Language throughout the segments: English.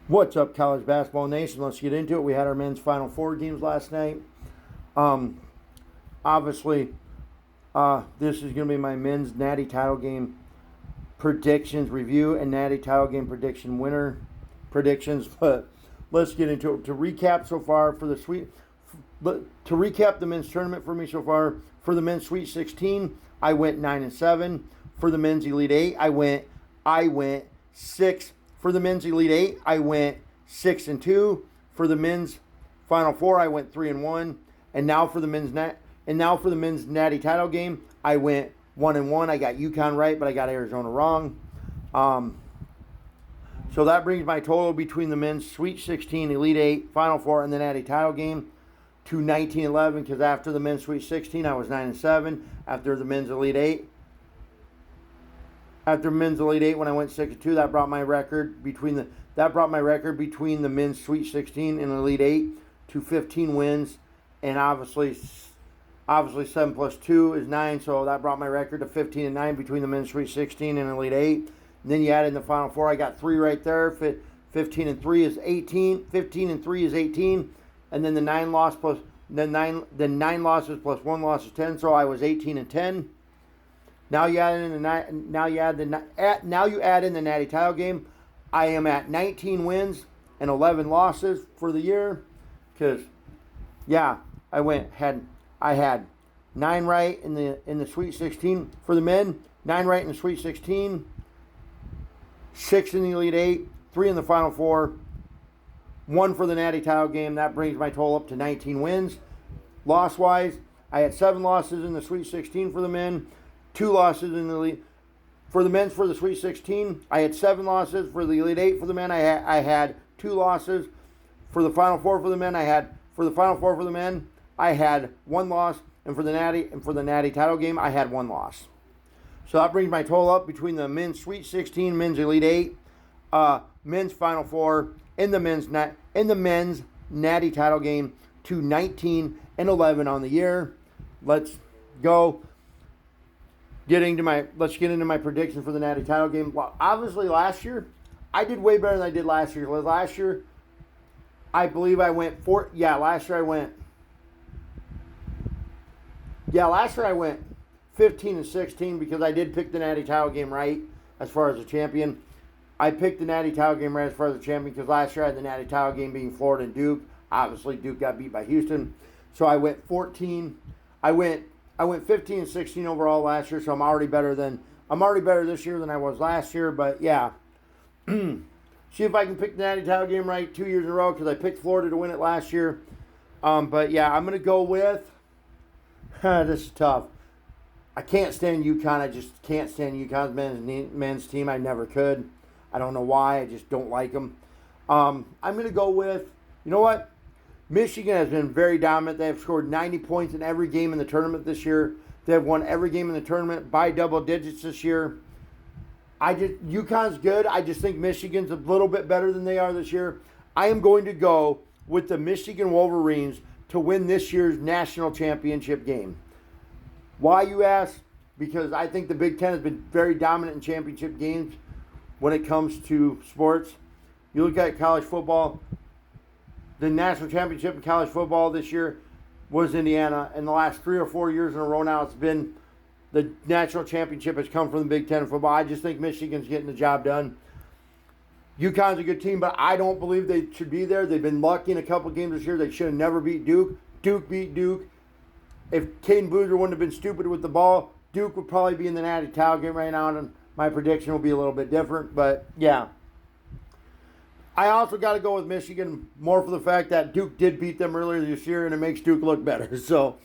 What's up, college basketball nation? Let's get into it. We had our men's Final Four games last night. Obviously, this is going to be my men's natty title game predictions review and natty title game prediction winner predictions. But let's get into it. To recap so far for the to recap the men's tournament for me so far, for the men's Sweet 16, I went 9-7. For the men's Elite 8, I went 6. For the men's Elite 8, I went 6-2. For the men's Final Four, I went 3-1. And now for the men's natty title game, I went 1-1. I got UConn right, but I got Arizona wrong. So that brings my total between the men's Sweet 16, Elite 8, Final Four, and the natty title game to 19-11. Because after the men's Sweet 16, I was 9-7. After the men's Elite 8. After men's Elite 8, when I went 6-2, that brought my record between the men's Sweet 16 and Elite 8 to 15 wins, and obviously 7 plus 2 is 9, so that brought my record to 15-9 between the men's Sweet 16 and Elite 8. And then you add in the Final Four, I got 3 right there. 15-3 is 18. 15-3 is 18, and then the 9 losses plus 1 loss is 10. So I was 18-10. Now you add in the natty title game. I am at 19 wins and 11 losses for the year. Because, yeah, I had 9 right in the Sweet 16 for the men, 9 right in the Sweet 16, 6 in the Elite 8, 3 in the Final Four, 1 for the natty title game. That brings my total up to 19 wins. Loss-wise, I had 7 losses in the Sweet 16 for the men, 2 losses in the Elite. For the men's, for the Sweet 16, I had 7 losses. For the Elite 8 for the men, I had 2 losses. For the Final Four for the men, I had 1 loss, and for the natty title game, I had 1 loss. So that brings my total up between the men's Sweet 16, men's Elite 8, men's Final Four, in the men's natty title game to 19-11 on the year. Let's go. Let's get into my prediction for the natty title game. Well, obviously last year, I did way better than I did last year. Last year, I believe I went last year I went 15-16 because I did pick the natty title game right as far as the champion. I picked the natty title game right as far as the champion because last year I had the natty title game being Florida and Duke. Obviously, Duke got beat by Houston. So I went 15-16 overall last year, so I'm already better this year than I was last year. But yeah, see if I can pick the natty title game right 2 years in a row because I picked Florida to win it last year. But yeah, I'm gonna go with. This is tough. I can't stand UConn. I just can't stand UConn's men's team. I never could. I don't know why. I just don't like them. I'm gonna go with. You know what? Michigan has been very dominant. They have scored 90 points in every game in the tournament this year. They have won every game in the tournament by double digits this year. UConn's good. I just think Michigan's a little bit better than they are this year. I am going to go with the Michigan Wolverines to win this year's national championship game. Why, you ask? Because I think the Big Ten has been very dominant in championship games when it comes to sports. You look at college football. The national championship in college football this year was Indiana. In the last 3 or 4 years in a row now, it's been the national championship has come from the Big Ten in football. I just think Michigan's getting the job done. UConn's a good team, but I don't believe they should be there. They've been lucky in a couple games this year. They should have never beat Duke. Duke beat Duke. If Caden Boozer wouldn't have been stupid with the ball, Duke would probably be in the natty title game right now, and my prediction will be a little bit different. But yeah. I also got to go with Michigan more for the fact that Duke did beat them earlier this year, and it makes Duke look better. So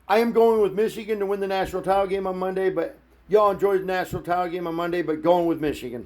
I am going with Michigan to win the national title game on Monday, but y'all enjoyed the national title game on Monday, but going with Michigan.